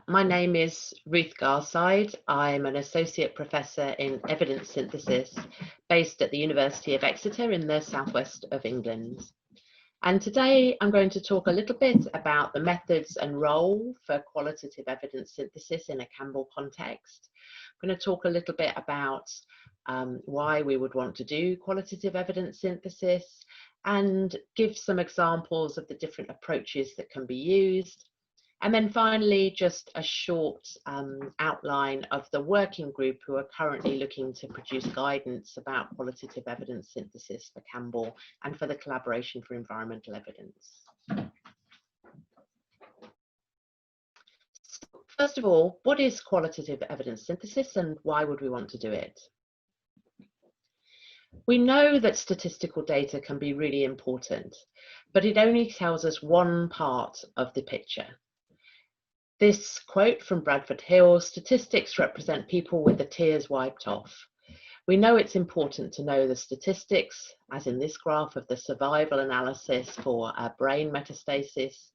My name is Ruth Garside. I'm an Associate Professor in Evidence Synthesis based at the University of Exeter in the southwest of England. And today I'm going to talk a little bit about the methods and role for qualitative evidence synthesis in a Campbell context. I'm going to talk a little bit about why we would want to do qualitative evidence synthesis and give some examples of the different approaches that can be used. And then finally, just a short outline of the working group who are currently looking to produce guidance about qualitative evidence synthesis for Campbell and for the Collaboration for Environmental Evidence. First of all, what is qualitative evidence synthesis and why would we want to do it? We know that statistical data can be really important, but it only tells us one part of the picture. This quote from Bradford Hill, "Statistics represent people with the tears wiped off." We know it's important to know the statistics, as in this graph of the survival analysis for brain metastasis,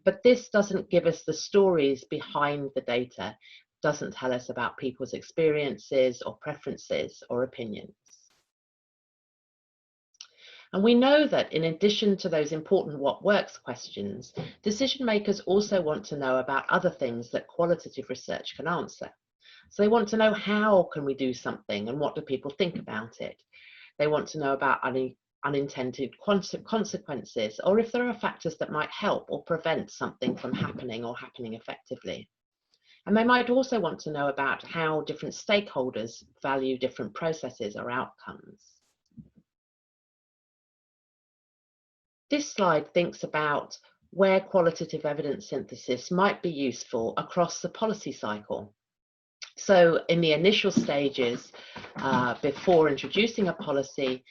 but this doesn't give us the stories behind the data, doesn't tell us about people's experiences or preferences or opinions. And we know that in addition to those important what works questions, decision makers also want to know about other things that qualitative research can answer. So they want to know, how can we do something and what do people think about it? They want to know about unintended consequences, or if there are factors that might help or prevent something from happening or happening effectively. And they might also want to know about how different stakeholders value different processes or outcomes. This slide thinks about where qualitative evidence synthesis might be useful across the policy cycle. So in the initial stages, before introducing a policy,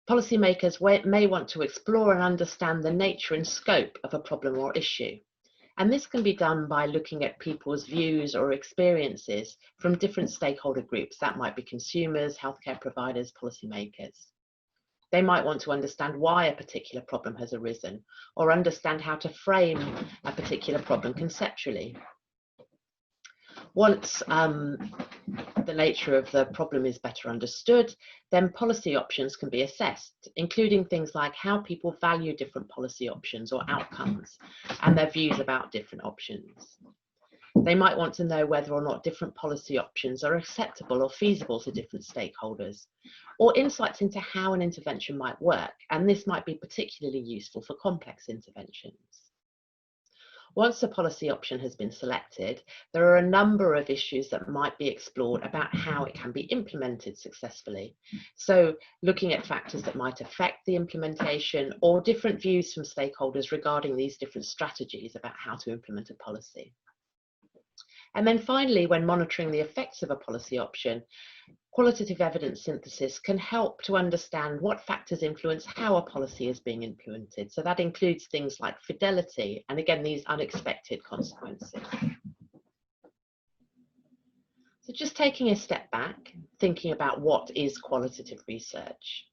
policymakers may want to explore and understand the nature and scope of a problem or issue. And this can be done by looking at people's views or experiences from different stakeholder groups. That might be consumers, healthcare providers, policymakers. They might want to understand why a particular problem has arisen, or understand how to frame a particular problem conceptually. Once the nature of the problem is better understood, then policy options can be assessed, including things like how people value different policy options or outcomes, and their views about different options. They might want to know whether or not different policy options are acceptable or feasible to different stakeholders, or insights into how an intervention might work, and this might be particularly useful for complex interventions. Once a policy option has been selected, there are a number of issues that might be explored about how it can be implemented successfully. So looking at factors that might affect the implementation, or different views from stakeholders regarding these different strategies about how to implement a policy. And then finally, when monitoring the effects of a policy option, qualitative evidence synthesis can help to understand what factors influence how a policy is being implemented. So that includes things like fidelity and, again, these unexpected consequences. So just taking a step back, thinking about what is qualitative research.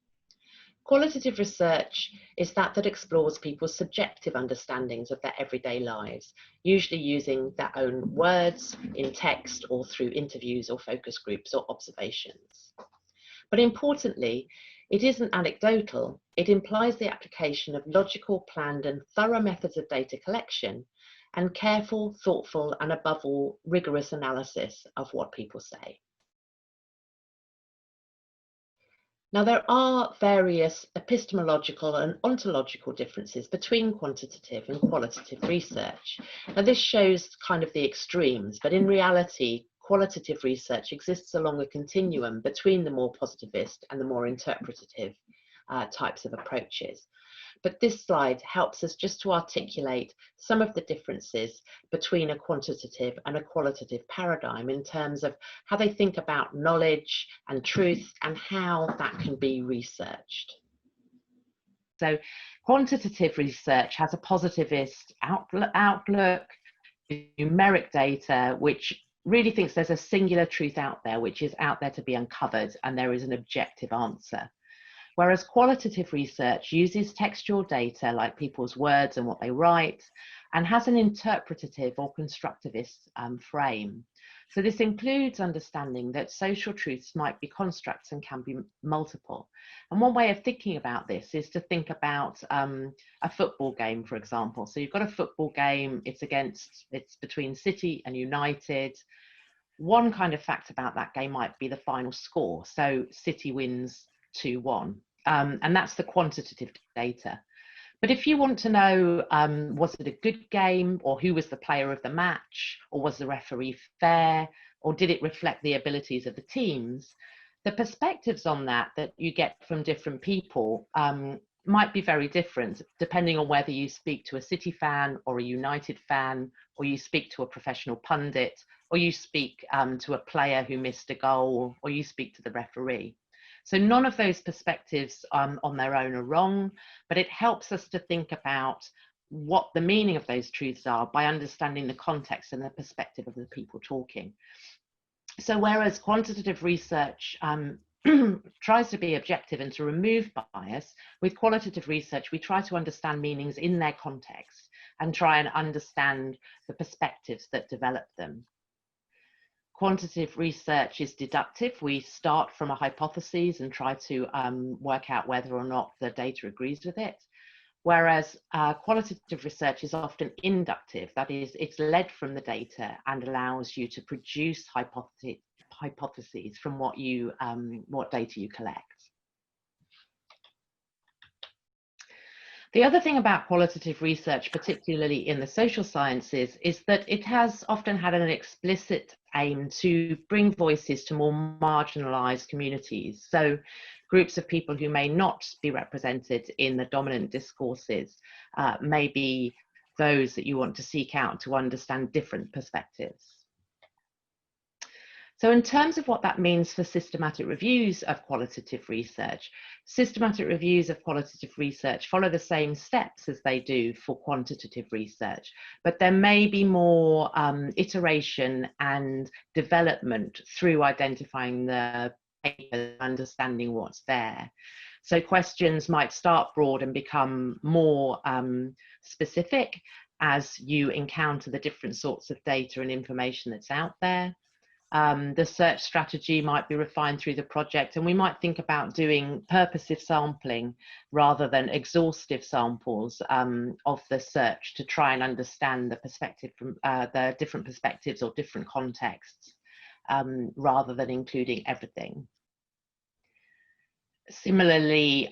Qualitative research is that explores people's subjective understandings of their everyday lives, usually using their own words in text or through interviews or focus groups or observations. But importantly, it isn't anecdotal. It implies the application of logical, planned and thorough methods of data collection and careful, thoughtful and, above all, rigorous analysis of what people say. Now, there are various epistemological and ontological differences between quantitative and qualitative research. Now, this shows kind of the extremes, but in reality, qualitative research exists along a continuum between the more positivist and the more interpretative types of approaches. But this slide helps us just to articulate some of the differences between a quantitative and a qualitative paradigm in terms of how they think about knowledge and truth and how that can be researched. So quantitative research has a positivist outlook, numeric data, which really thinks there's a singular truth out there, which is out there to be uncovered, and there is an objective answer. whereas qualitative research uses textual data like people's words and what they write, and has an interpretative or constructivist frame. So this includes understanding that social truths might be constructs and can be multiple. And one way of thinking about this is to think about a football game, for example. So you've got a football game, it's between City and United. One kind of fact about that game might be the final score. So City wins 2-1, and that's the quantitative data. But if you want to know, was it a good game, or who was the player of the match, or was the referee fair, or did it reflect the abilities of the teams, the perspectives on that you get from different people might be very different, depending on whether you speak to a City fan or a United fan, or you speak to a professional pundit, or you speak to a player who missed a goal, or you speak to the referee. So none of those perspectives on their own are wrong, but it helps us to think about what the meaning of those truths are by understanding the context and the perspective of the people talking. So whereas quantitative research tries to be objective and to remove bias, with qualitative research, we try to understand meanings in their context and try and understand the perspectives that develop them. Quantitative research is deductive. We start from a hypothesis and try to work out whether or not the data agrees with it. Whereas qualitative research is often inductive. That is, it's led from the data and allows you to produce hypotheses from what data you collect. The other thing about qualitative research, particularly in the social sciences, is that it has often had an explicit aim to bring voices to more marginalized communities. So groups of people who may not be represented in the dominant discourses may be those that you want to seek out to understand different perspectives. So in terms of what that means for systematic reviews of qualitative research, systematic reviews of qualitative research follow the same steps as they do for quantitative research, but there may be more iteration and development through identifying the paper, understanding what's there. So questions might start broad and become more specific as you encounter the different sorts of data and information that's out there. The search strategy might be refined through the project, and we might think about doing purposive sampling rather than exhaustive samples of the search to try and understand the perspective from the different perspectives or different contexts rather than including everything. Similarly,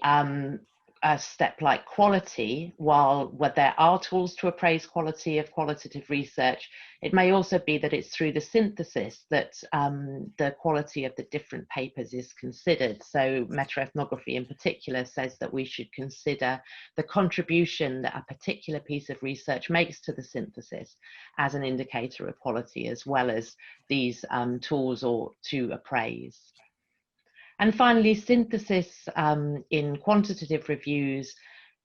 a step like quality, while there are tools to appraise quality of qualitative research, it may also be that it's through the synthesis that the quality of the different papers is considered. So metaethnography in particular says that we should consider the contribution that a particular piece of research makes to the synthesis as an indicator of quality, as well as these tools or to appraise. And finally, synthesis in quantitative reviews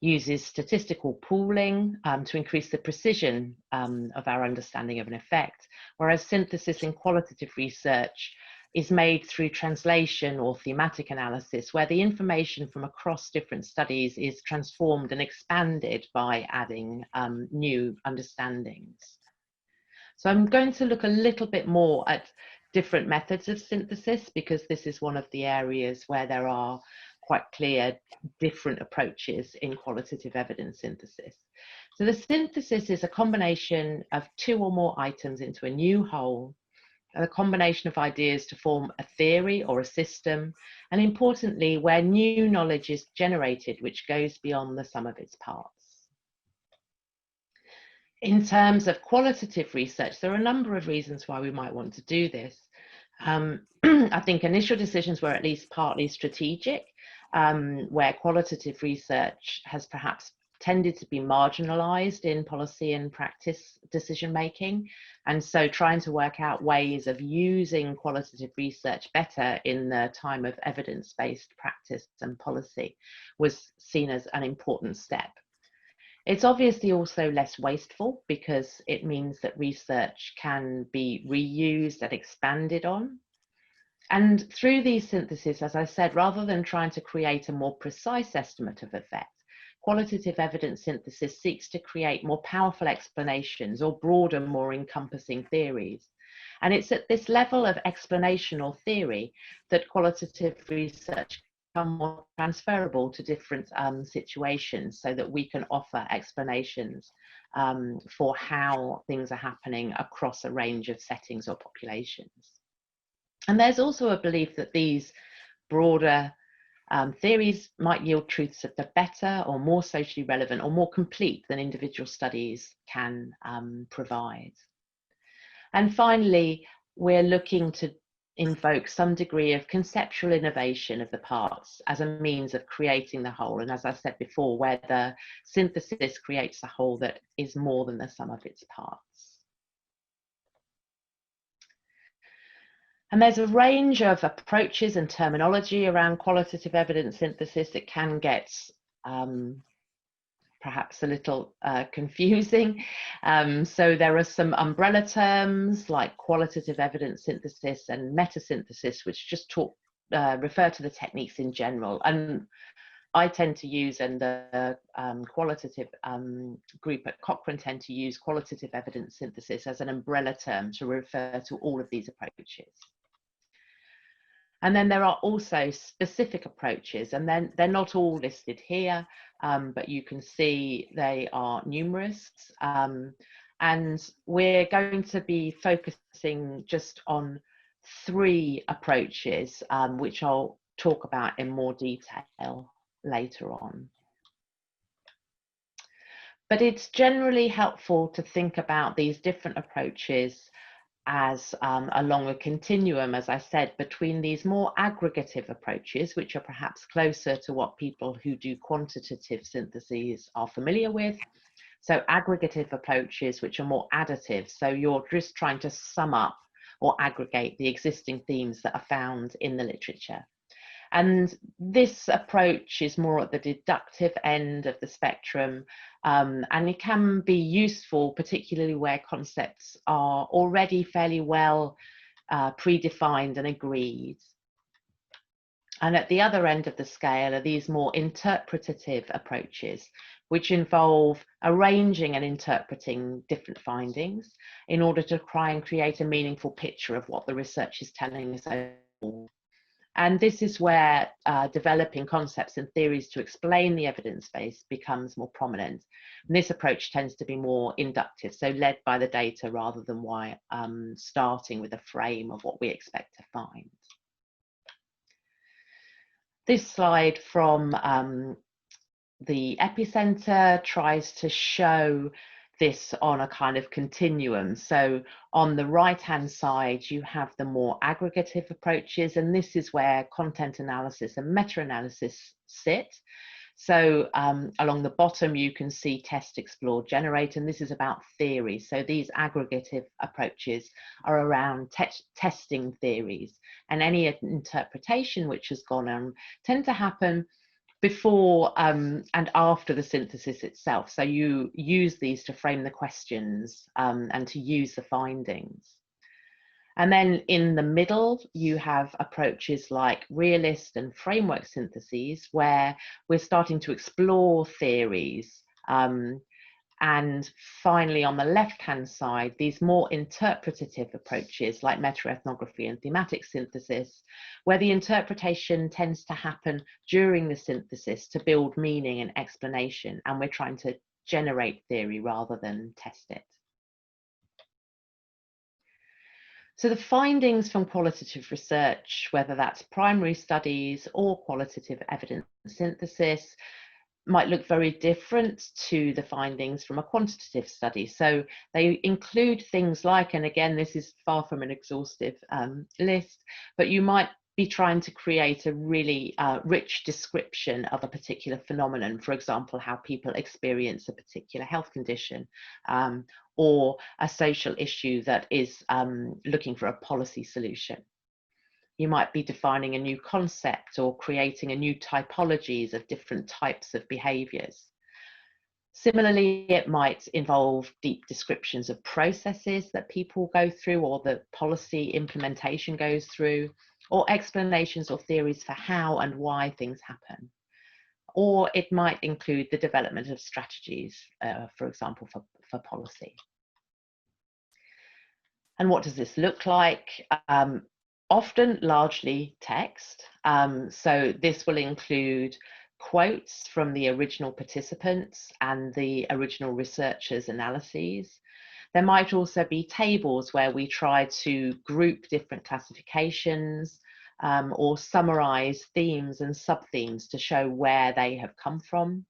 uses statistical pooling to increase the precision of our understanding of an effect, whereas synthesis in qualitative research is made through translation or thematic analysis, where the information from across different studies is transformed and expanded by adding new understandings. So I'm going to look a little bit more at different methods of synthesis, because this is one of the areas where there are quite clear different approaches in qualitative evidence synthesis. So the synthesis is a combination of two or more items into a new whole, a combination of ideas to form a theory or a system, and importantly, where new knowledge is generated which goes beyond the sum of its parts. In terms of qualitative research, there are a number of reasons why we might want to do this. I think initial decisions were at least partly strategic, where qualitative research has perhaps tended to be marginalized in policy and practice decision making. And so trying to work out ways of using qualitative research better in the time of evidence-based practice and policy was seen as an important step. It's obviously also less wasteful because it means that research can be reused and expanded on. And through these syntheses, as I said, rather than trying to create a more precise estimate of effect, qualitative evidence synthesis seeks to create more powerful explanations or broader, more encompassing theories. And it's at this level of explanation or theory that qualitative research become more transferable to different situations, so that we can offer explanations for how things are happening across a range of settings or populations. And there's also a belief that these broader theories might yield truths that are better or more socially relevant or more complete than individual studies can provide. And finally, we're looking to invoke some degree of conceptual innovation of the parts as a means of creating the whole. And as I said before, where the synthesis creates a whole that is more than the sum of its parts. And there's a range of approaches and terminology around qualitative evidence synthesis. It can get perhaps a little confusing. So there are some umbrella terms like qualitative evidence synthesis and metasynthesis, which just refer to the techniques in general. And I tend to use, and the qualitative group at Cochrane tend to use qualitative evidence synthesis as an umbrella term to refer to all of these approaches. And then there are also specific approaches, and then they're not all listed here, but you can see they are numerous. And we're going to be focusing just on 3 approaches, which I'll talk about in more detail later on. But it's generally helpful to think about these different approaches as along a continuum, as I said, between these more aggregative approaches, which are perhaps closer to what people who do quantitative syntheses are familiar with. So aggregative approaches, which are more additive. So you're just trying to sum up or aggregate the existing themes that are found in the literature. And this approach is more at the deductive end of the spectrum, and it can be useful, particularly where concepts are already fairly well predefined and agreed. And at the other end of the scale are these more interpretative approaches, which involve arranging and interpreting different findings in order to try and create a meaningful picture of what the research is telling us overall. And this is where developing concepts and theories to explain the evidence base becomes more prominent. And this approach tends to be more inductive, so led by the data rather than starting with a frame of what we expect to find. This slide from the epicenter tries to show this on a kind of continuum. So on the right-hand side, you have the more aggregative approaches, and this is where content analysis and meta-analysis sit. So along the bottom, you can see test, explore, generate, and this is about theory. So these aggregative approaches are around testing theories, and any interpretation which has gone on tend to happen before and after the synthesis itself. So you use these to frame the questions and to use the findings. And then in the middle, you have approaches like realist and framework syntheses, where we're starting to explore theories. And finally, on the left-hand side, these more interpretative approaches like meta-ethnography and thematic synthesis, where the interpretation tends to happen during the synthesis to build meaning and explanation, and we're trying to generate theory rather than test it. So the findings from qualitative research, whether that's primary studies or qualitative evidence synthesis, might look very different to the findings from a quantitative study. So they include things like, and again, this is far from an exhaustive list, but you might be trying to create a really rich description of a particular phenomenon, for example, how people experience a particular health condition, or a social issue that is looking for a policy solution. You might be defining a new concept or creating a new typologies of different types of behaviors. Similarly, it might involve deep descriptions of processes that people go through or that policy implementation goes through, or explanations or theories for how and why things happen. Or it might include the development of strategies, for example, for policy. And what does this look like? Often largely text. So this will include quotes from the original participants and the original researchers' analyses. There might also be tables where we try to group different classifications or summarize themes and sub-themes to show where they have come from.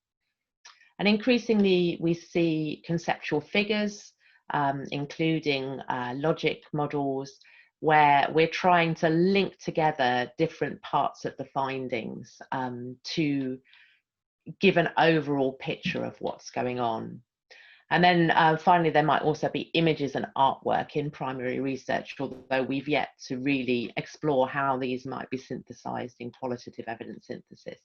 And increasingly, we see conceptual figures, including logic models, where we're trying to link together different parts of the findings to give an overall picture of what's going on. And then finally, there might also be images and artwork in primary research, although we've yet to really explore how these might be synthesized in qualitative evidence synthesis.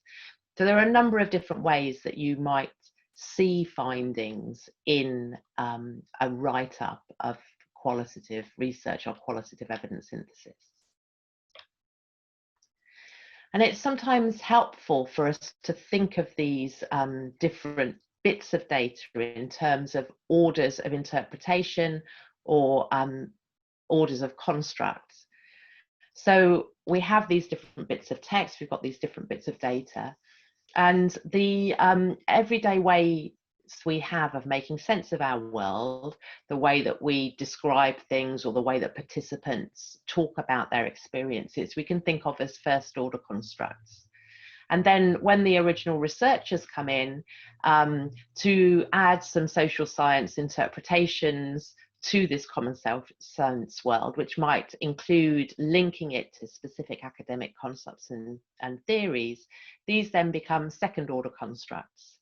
So there are a number of different ways that you might see findings in a write-up of qualitative research or qualitative evidence synthesis. And it's sometimes helpful for us to think of these different bits of data in terms of orders of interpretation or orders of constructs. So we have these different bits of text, we've got these different bits of data, and the everyday ways we have of making sense of our world, the way that we describe things or the way that participants talk about their experiences, we can think of as first order constructs. And then when the original researchers come in to add some social science interpretations to this common sense world, which might include linking it to specific academic concepts and theories, these then become second order constructs.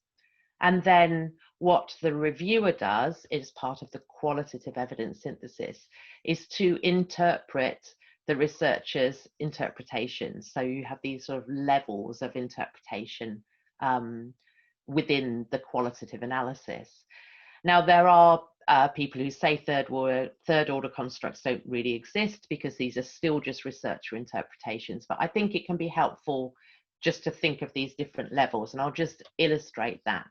And then what the reviewer does as part of the qualitative evidence synthesis is to interpret the researcher's interpretations. So you have these sort of levels of interpretation within the qualitative analysis. Now, there are people who say third order constructs don't really exist because these are still just researcher interpretations, but I think it can be helpful just to think of these different levels, and I'll just illustrate that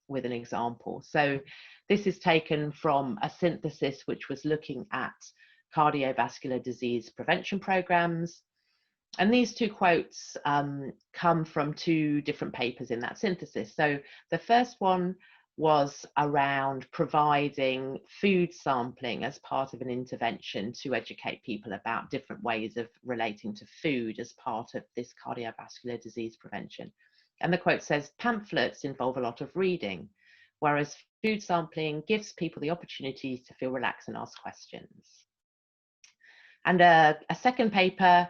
with an example. So this is taken from a synthesis which was looking at cardiovascular disease prevention programs. And these two quotes come from two different papers in that synthesis. So the first one was around providing food sampling as part of an intervention to educate people about different ways of relating to food as part of this cardiovascular disease prevention. And the quote says, pamphlets involve a lot of reading, whereas food sampling gives people the opportunity to feel relaxed and ask questions. And a second paper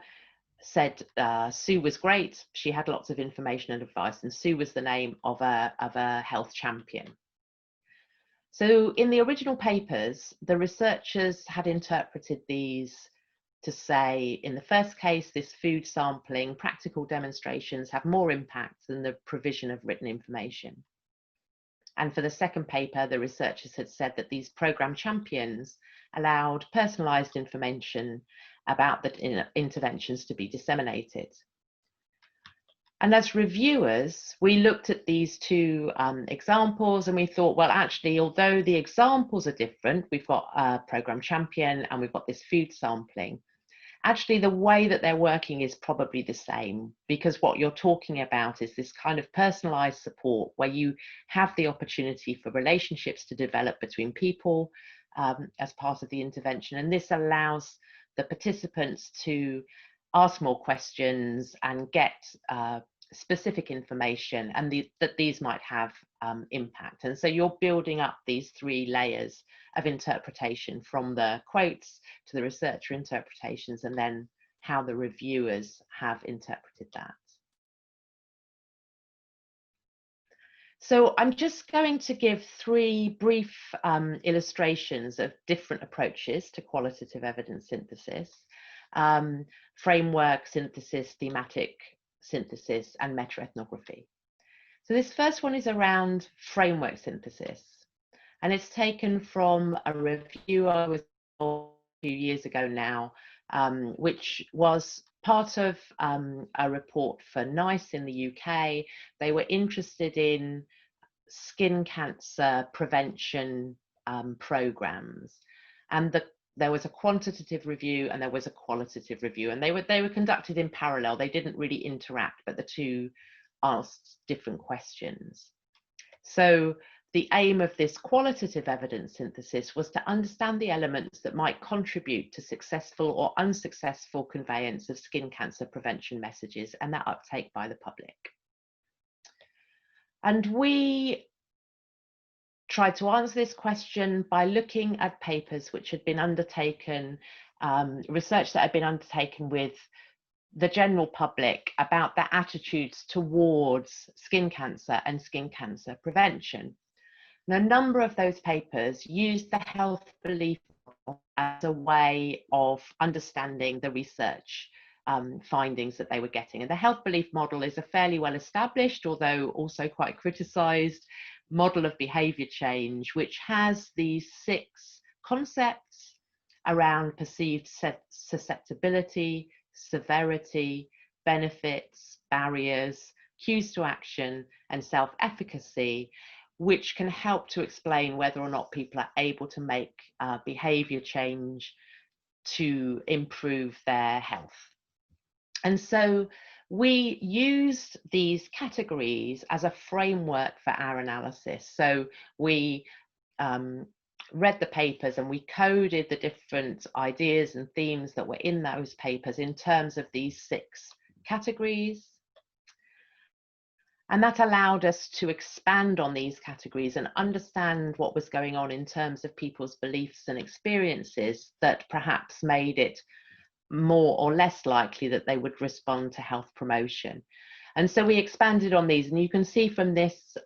said Sue was great. She had lots of information and advice, and Sue was the name of a health champion. So in the original papers, the researchers had interpreted these to say, in the first case, this food sampling practical demonstrations have more impact than the provision of written information. And for the second paper, the researchers had said that these program champions allowed personalized information about the interventions to be disseminated. And as reviewers, we looked at these two examples and we thought, well, actually, although the examples are different, we've got a program champion and we've got this food sampling, actually the way that they're working is probably the same, because what you're talking about is this kind of personalized support where you have the opportunity for relationships to develop between people as part of the intervention. And this allows the participants to ask more questions and get specific information, and that these might have impact. And so you're building up these three layers of interpretation, from the quotes to the researcher interpretations, and then how the reviewers have interpreted that. So I'm just going to give three brief illustrations of different approaches to qualitative evidence synthesis: framework synthesis, thematic synthesis, and metaethnography. So this first one is around framework synthesis, and it's taken from a review I was a few years ago now, which was part of a report for NICE in the UK. They were interested in skin cancer prevention programs, and there was a quantitative review and there was a qualitative review, and they were conducted in parallel. They didn't really interact, but the two asked different questions. So the aim of this qualitative evidence synthesis was to understand the elements that might contribute to successful or unsuccessful conveyance of skin cancer prevention messages and their uptake by the public. And we tried to answer this question by looking at papers which had been undertaken, research that had been undertaken with the general public about their attitudes towards skin cancer and skin cancer prevention. And a number of those papers used the health belief model as a way of understanding the research findings that they were getting. And the health belief model is a fairly well established, although also quite criticized, model of behavior change, which has these 6 concepts around perceived susceptibility, severity, benefits, barriers, cues to action, and self-efficacy, which can help to explain whether or not people are able to make behavior change to improve their health. And so we used these categories as a framework for our analysis. So we read the papers and we coded the different ideas and themes that were in those papers in terms of these 6 categories. And that allowed us to expand on these categories and understand what was going on in terms of people's beliefs and experiences that perhaps made it more or less likely that they would respond to health promotion. And so we expanded on these, and you can see from this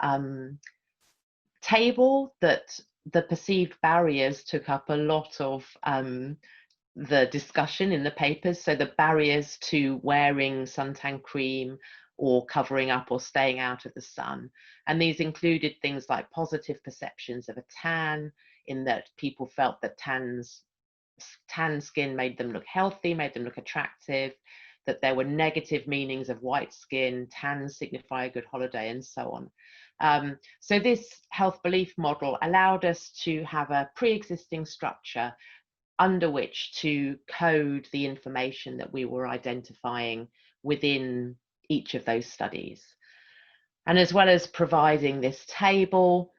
table that the perceived barriers took up a lot of the discussion in the papers. So the barriers to wearing suntan cream or covering up or staying out of the sun. And these included things like positive perceptions of a tan, in that people felt that tan skin made them look healthy, made them look attractive, that there were negative meanings of white skin, tans signify a good holiday, and so on. So this health belief model allowed us to have a pre-existing structure under which to code the information that we were identifying within each of those studies. And as well as providing this table,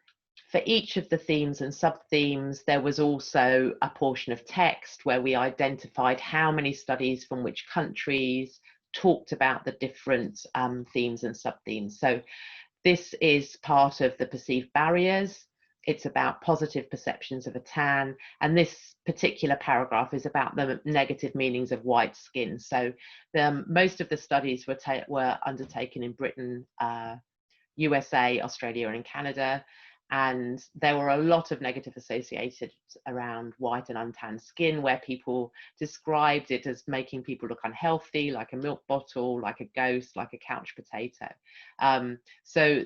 for each of the themes and sub-themes, there was also a portion of text where we identified how many studies from which countries talked about the different themes and sub-themes. So this is part of the perceived barriers. It's about positive perceptions of a tan. And this particular paragraph is about the negative meanings of white skin. So most of the studies were undertaken in Britain, USA, Australia, and in Canada. And there were a lot of negative associated around white and untanned skin, where people described it as making people look unhealthy, like a milk bottle, like a ghost, like a couch potato. So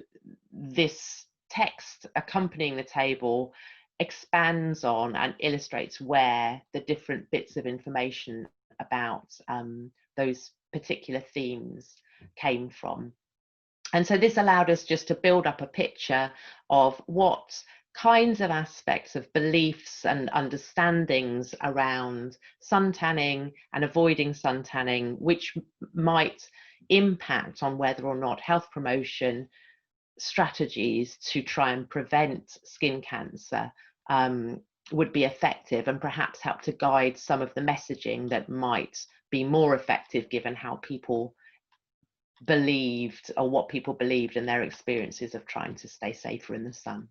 this text accompanying the table expands on and illustrates where the different bits of information about those particular themes came from. And so this allowed us just to build up a picture of what kinds of aspects of beliefs and understandings around suntanning and avoiding suntanning, which might impact on whether or not health promotion strategies to try and prevent skin cancer would be effective, and perhaps help to guide some of the messaging that might be more effective given how people believed, or what people believed in their experiences of trying to stay safer in the sun.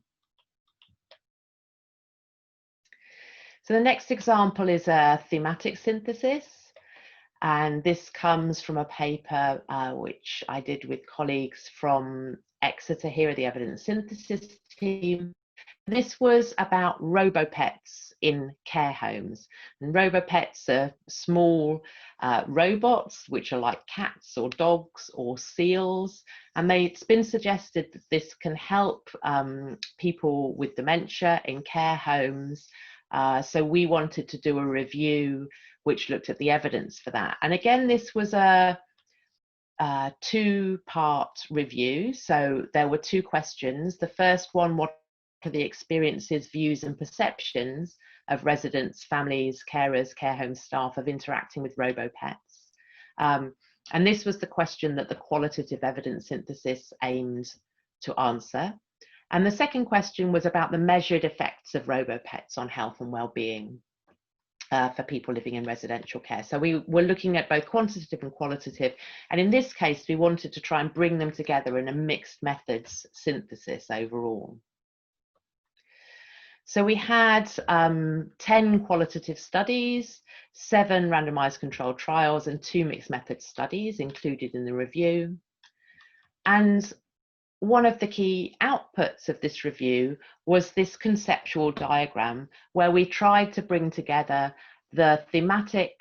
So the next example is a thematic synthesis, and this comes from a paper which I did with colleagues from Exeter here at the evidence synthesis team. This was about robopets in care homes. And robopets are small robots, which are like cats or dogs or seals. And it's been suggested that this can help people with dementia in care homes So we wanted to do a review which looked at the evidence for that. And again, this was a two-part review. So there were two questions. The first one, what are the experiences, views and perceptions of residents, families, carers, care home staff of interacting with robo-pets? And this was the question that the qualitative evidence synthesis aimed to answer. And the second question was about the measured effects of robo-pets on health and well-being for people living in residential care. So we were looking at both quantitative and qualitative. And in this case, we wanted to try and bring them together in a mixed methods synthesis overall. So we had 10 qualitative studies, 7 randomized controlled trials, and 2 mixed method studies included in the review. And one of the key outputs of this review was this conceptual diagram where we tried to bring together the thematic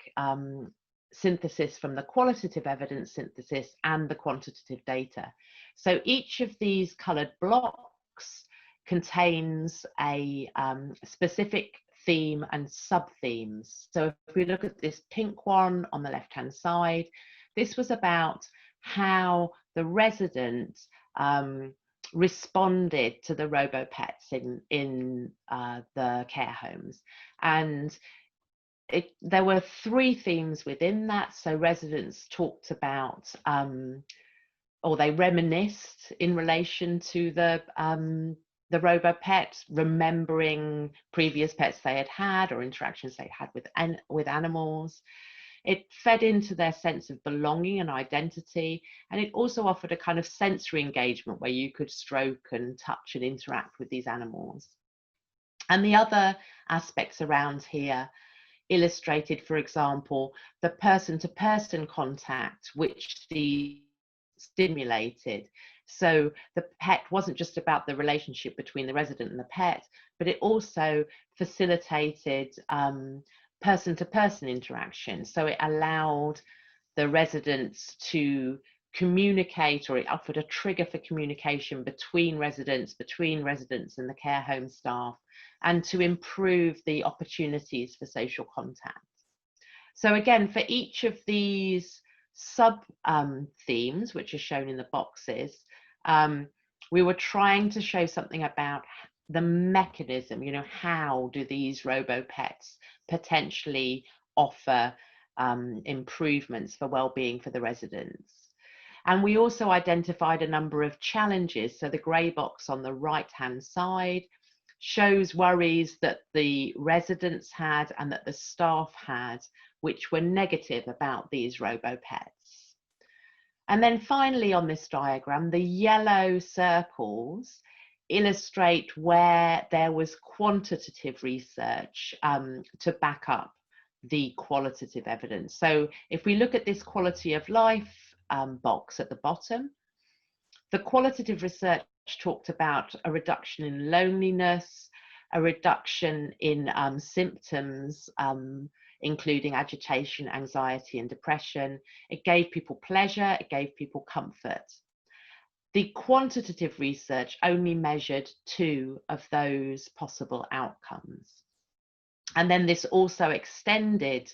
synthesis from the qualitative evidence synthesis and the quantitative data. So each of these colored blocks contains a specific theme and sub-themes. So if we look at this pink one on the left-hand side, this was about how the resident responded to the robo-pets in the care homes. And there were 3 themes within that. So residents talked about, or they reminisced in relation to the robo-pet, remembering previous pets they had had or interactions they had with animals. It fed into their sense of belonging and identity, and it also offered a kind of sensory engagement where you could stroke and touch and interact with these animals. And the other aspects around here illustrated, for example, the person-to-person contact which these stimulated. So the pet wasn't just about the relationship between the resident and the pet, but it also facilitated person-to-person interaction. So it allowed the residents to communicate, or it offered a trigger for communication between residents and the care home staff, and to improve the opportunities for social contact. So again, for each of these sub themes, which are shown in the boxes, we were trying to show something about the mechanism, how do these robo-pets potentially offer improvements for well-being for the residents. And we also identified a number of challenges. So the grey box on the right-hand side shows worries that the residents had and that the staff had, which were negative about these robo-pets. And then finally on this diagram, the yellow circles illustrate where there was quantitative research to back up the qualitative evidence. So if we look at this quality of life box at the bottom, the qualitative research talked about a reduction in loneliness, a reduction in symptoms, including agitation, anxiety, and depression. It gave people pleasure, it gave people comfort. The quantitative research only measured 2 of those possible outcomes. And then this also extended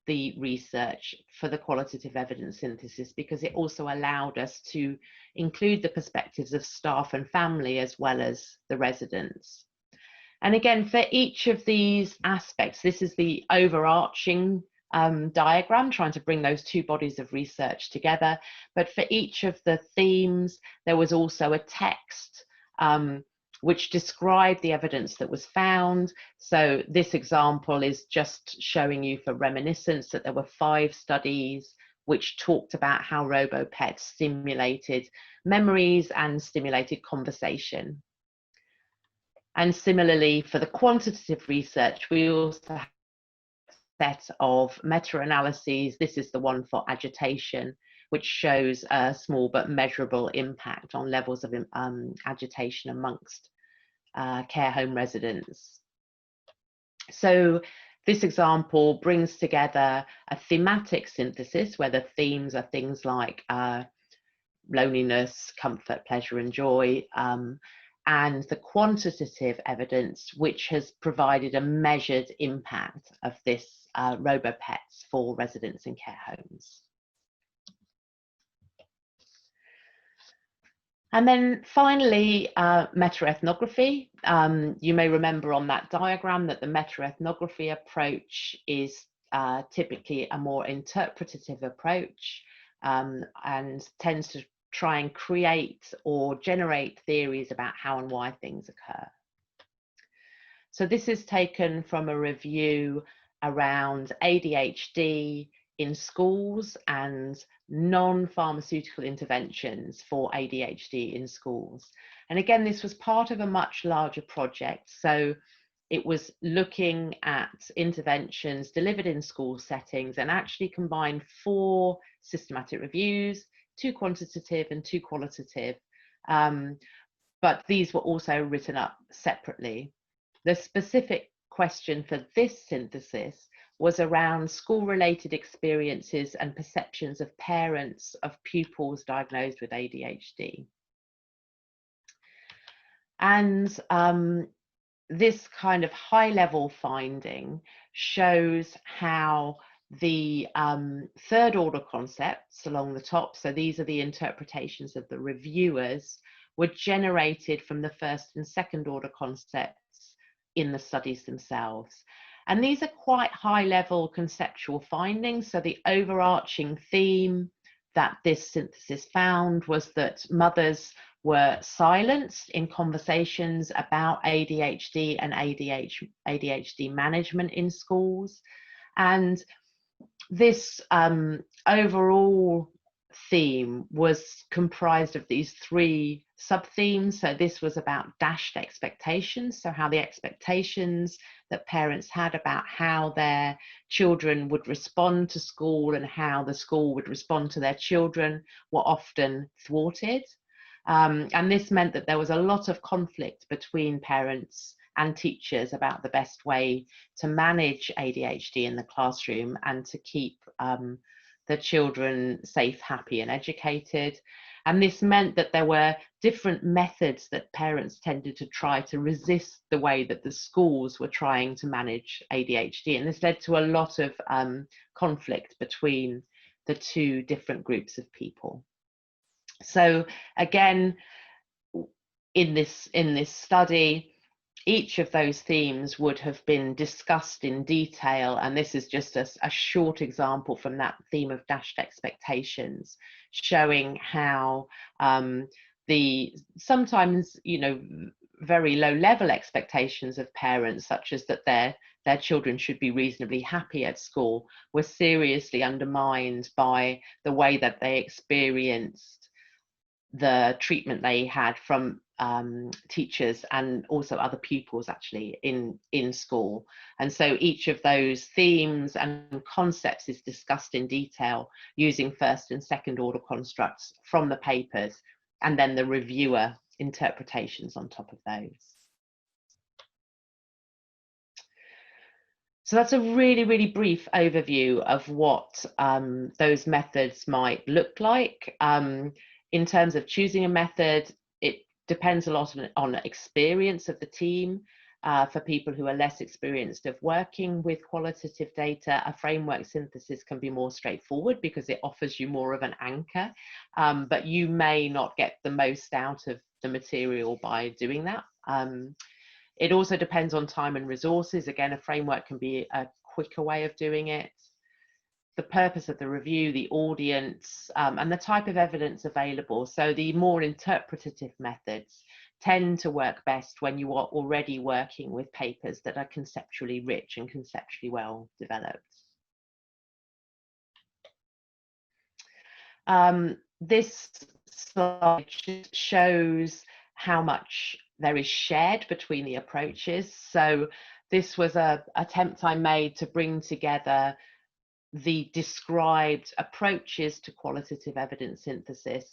the research for the qualitative evidence synthesis, because it also allowed us to include the perspectives of staff and family as well as the residents. And again, for each of these aspects, this is the overarching diagram, trying to bring those 2 bodies of research together. But for each of the themes, there was also a text which described the evidence that was found. So this example is just showing you for reminiscence that there were 5 studies which talked about how robo-pets stimulated memories and stimulated conversation. And similarly, for the quantitative research, we also have a set of meta-analyses. This is the one for agitation, which shows a small but measurable impact on levels of agitation amongst care home residents. So this example brings together a thematic synthesis where the themes are things like loneliness, comfort, pleasure, and joy, and the quantitative evidence, which has provided a measured impact of this robo-pets for residents in care homes. And then finally, meta-ethnography. You may remember on that diagram that the meta-ethnography approach is typically a more interpretative approach and tends to try and create or generate theories about how and why things occur. So this is taken from a review around ADHD in schools and non-pharmaceutical interventions for ADHD in schools. And again, this was part of a much larger project. So it was looking at interventions delivered in school settings and actually combined 4 systematic reviews, 2 quantitative and 2 qualitative. But these were also written up separately. The specific question for this synthesis was around school-related experiences and perceptions of parents of pupils diagnosed with ADHD. And this kind of high-level finding shows how the third order concepts along the top, so these are the interpretations of the reviewers, were generated from the first and second order concepts in the studies themselves. And these are quite high level conceptual findings. So the overarching theme that this synthesis found was that mothers were silenced in conversations about ADHD and ADHD management in schools. And this overall theme was comprised of these 3 sub-themes. So this was about dashed expectations, so how the expectations that parents had about how their children would respond to school and how the school would respond to their children were often thwarted. And this meant that there was a lot of conflict between parents and teachers about the best way to manage ADHD in the classroom and to keep the children safe, happy, and educated. And this meant that there were different methods that parents tended to try to resist the way that the schools were trying to manage ADHD. And this led to a lot of conflict between the 2 different groups of people. So again, in this study, each of those themes would have been discussed in detail, and this is just a short example from that theme of dashed expectations, showing how the sometimes, you know, very low level expectations of parents, such as that their children should be reasonably happy at school, were seriously undermined by the way that they experienced the treatment they had from teachers and also other pupils actually in school. And so each of those themes and concepts is discussed in detail using first and second order constructs from the papers, and then the reviewer interpretations on top of those. So that's a really, really brief overview of what those methods might look like. In terms of choosing a method, it depends a lot on experience of the team. For people who are less experienced of working with qualitative data, a framework synthesis can be more straightforward because it offers you more of an anchor, but you may not get the most out of the material by doing that. It also depends on time and resources. Again, a framework can be a quicker way of doing it. The purpose of the review, the audience, and the type of evidence available. So the more interpretative methods tend to work best when you are already working with papers that are conceptually rich and conceptually well developed. This slide shows how much there is shared between the approaches. So this was an attempt I made to bring together the described approaches to qualitative evidence synthesis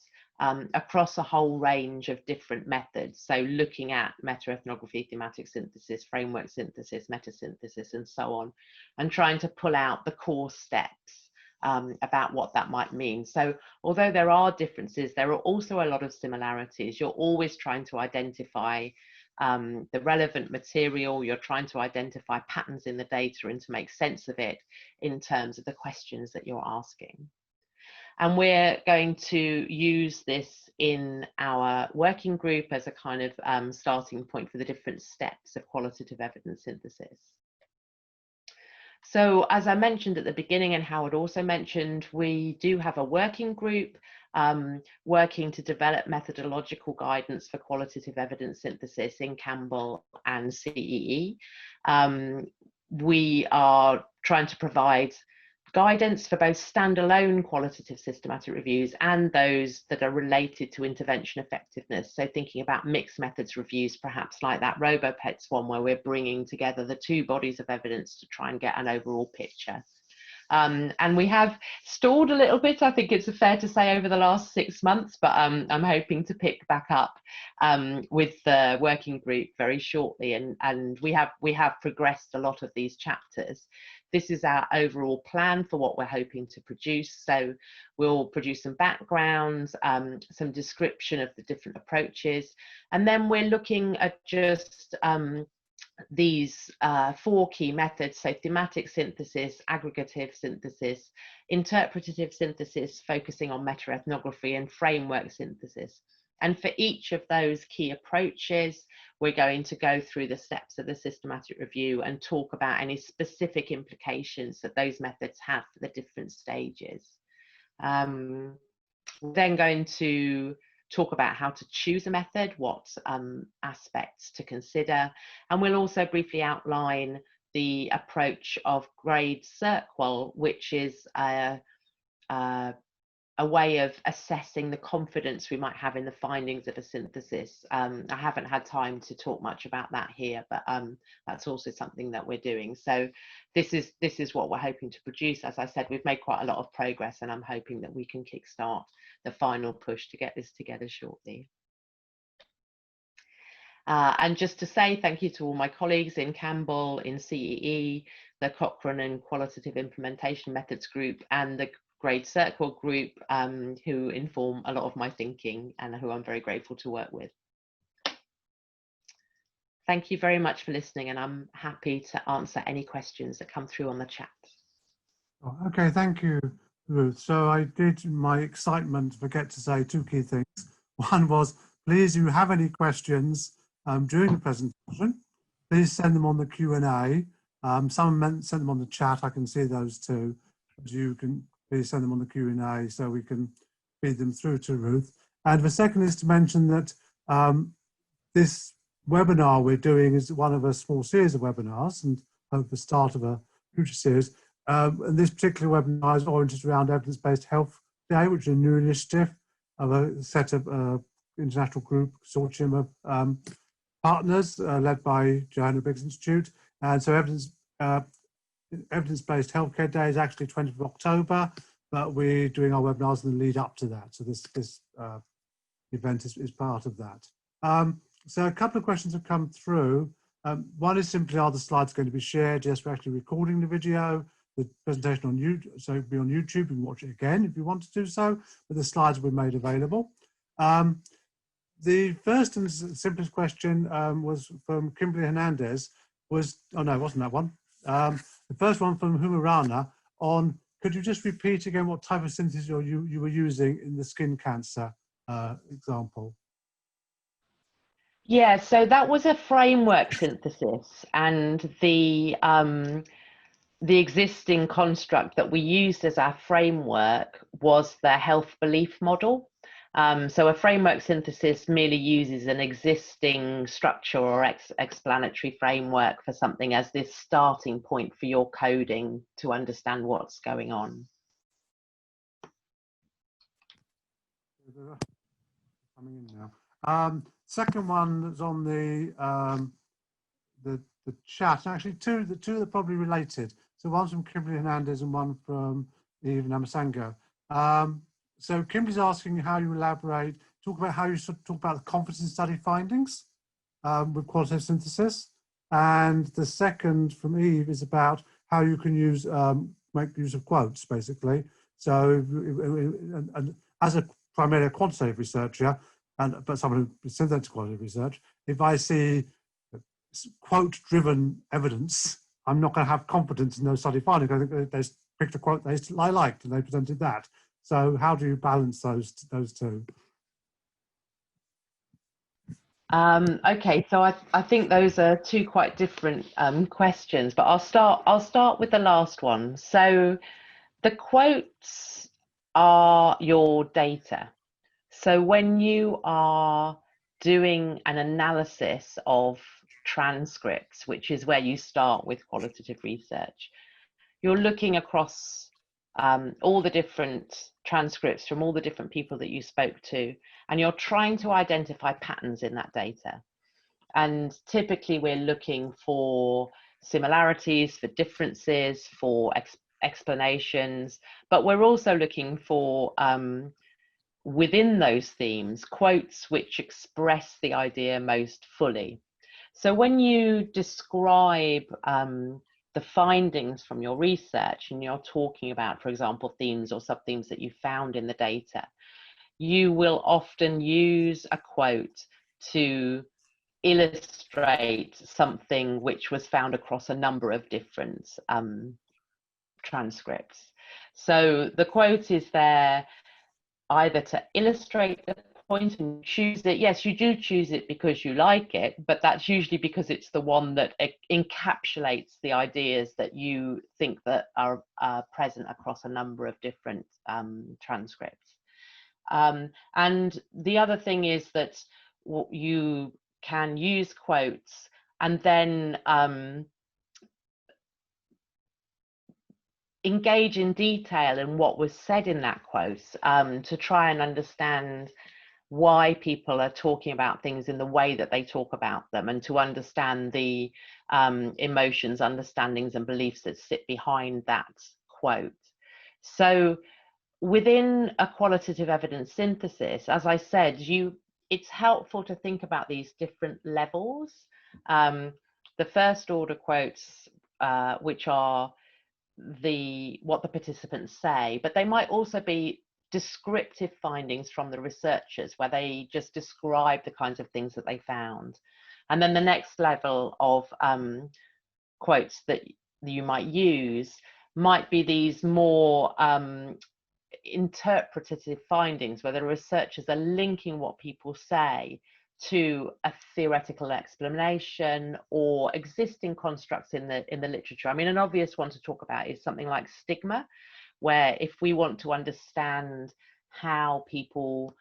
across a whole range of different methods. So looking at meta-ethnography, thematic synthesis, framework synthesis, meta-synthesis, and so on, and trying to pull out the core steps about what that might mean. So although there are differences, there are also a lot of similarities. You're always trying to identify the relevant material, you're trying to identify patterns in the data and to make sense of it in terms of the questions that you're asking. And we're going to use this in our working group as a kind of starting point for the different steps of qualitative evidence synthesis. So as I mentioned at the beginning, and Howard also mentioned, we do have a working group working to develop methodological guidance for qualitative evidence synthesis in Campbell and CEE. We are trying to provide guidance for both standalone qualitative systematic reviews and those that are related to intervention effectiveness. So thinking about mixed methods reviews, perhaps like that RoboPets one, where we're bringing together the two bodies of evidence to try and get an overall picture. And we have stalled a little bit, I think it's fair to say, over the last 6 months, but I'm hoping to pick back up with the working group very shortly. And we have progressed a lot of these chapters. This is our overall plan for what we're hoping to produce. So we'll produce some backgrounds, some description of the different approaches, and then we're looking at just these 4 key methods: so thematic synthesis, aggregative synthesis, interpretative synthesis, focusing on meta-ethnography, and framework synthesis. And for each of those key approaches, we're going to go through the steps of the systematic review and talk about any specific implications that those methods have for the different stages. We're then going to talk about how to choose a method, what aspects to consider, and we'll also briefly outline the approach of grade CERT-Qual, which is a way of assessing the confidence we might have in the findings of a synthesis. I haven't had time to talk much about that here, but that's also something that we're doing. So this is what we're hoping to produce. As I said, we've made quite a lot of progress, and I'm hoping that we can kickstart the final push to get this together shortly. And just to say thank you to all my colleagues in Campbell, in CEE, the Cochrane and Qualitative Implementation Methods group, and the grade CERT-Qual group, who inform a lot of my thinking and who I'm very grateful to work with. Thank you very much for listening, and I'm happy to answer any questions that come through on the chat. Okay, thank you, Ruth. So I did, in my excitement, forget to say 2 key things. One was, please, if you have any questions during the presentation, please send them on the Q&A. Some sent them on the chat, I can see those too. But you can please send them on the Q&A so we can feed them through to Ruth. And the second is to mention that this webinar we're doing is one of a small series of webinars, and hope the start of a future series. And this particular webinar is oriented around evidence-based health day, which is a new initiative of a set of international group consortium of partners led by Johanna Briggs Institute. And so evidence-based healthcare day is actually 20th of October, but we're doing our webinars in the lead up to that. So this event is part of that. So a couple of questions have come through. One is simply, are the slides going to be shared? Yes, we're actually recording the video, the presentation on YouTube, so it'll be on YouTube. You can watch it again if you want to do so, but the slides will be made available. The first and simplest question was from Kimberly Hernandez. Oh no, it wasn't that one. The first one from Humarana on, could you just repeat again what type of synthesis you were using in the skin cancer example? Yeah, so that was a framework synthesis, and the existing construct that we used as our framework was the health belief model. So a framework synthesis merely uses an existing structure or explanatory framework for something as this starting point for your coding to understand what's going on. Coming in now. Second one is on the chat. Actually, two that are probably related. So one's from Kimberly Hernandez and one from Eve Namasango. So Kimberly's asking how you elaborate, talk about how you sort of talk about the confidence in study findings with qualitative synthesis. And the second from Eve is about how you can use make use of quotes, basically. So, and as a primarily a quantitative researcher, but someone who synthetic qualitative research, if I see quote-driven evidence, I'm not going to have confidence in those study findings. I think they picked a quote I liked and they presented that. So how do you balance those two? Okay, so I think those are two quite different questions, but I'll start with the last one. So the quotes are your data. So when you are doing an analysis of transcripts, which is where you start with qualitative research, you're looking across all the different transcripts from all the different people that you spoke to, and you're trying to identify patterns in that data. And typically we're looking for similarities, for differences, for explanations, but we're also looking for within those themes, quotes which express the idea most fully. So when you describe the findings from your research and you're talking about, for example, themes or sub-themes that you found in the data, you will often use a quote to illustrate something which was found across a number of different transcripts. So the quote is there either to illustrate the point and choose it. Yes, you do choose it because you like it, but that's usually because it's the one that encapsulates the ideas that you think that are present across a number of different transcripts. And the other thing is that you can use quotes and then engage in detail in what was said in that quote to try and understand why people are talking about things in the way that they talk about them, and to understand the emotions, understandings and beliefs that sit behind that quote. So within a qualitative evidence synthesis, as I said, it's helpful to think about these different levels. The first order quotes, which are what the participants say, but they might also be descriptive findings from the researchers where they just describe the kinds of things that they found. And then the next level of quotes that you might use might be these more interpretative findings where the researchers are linking what people say to a theoretical explanation or existing constructs in the literature. I mean, an obvious one to talk about is something like stigma, where if we want to understand how people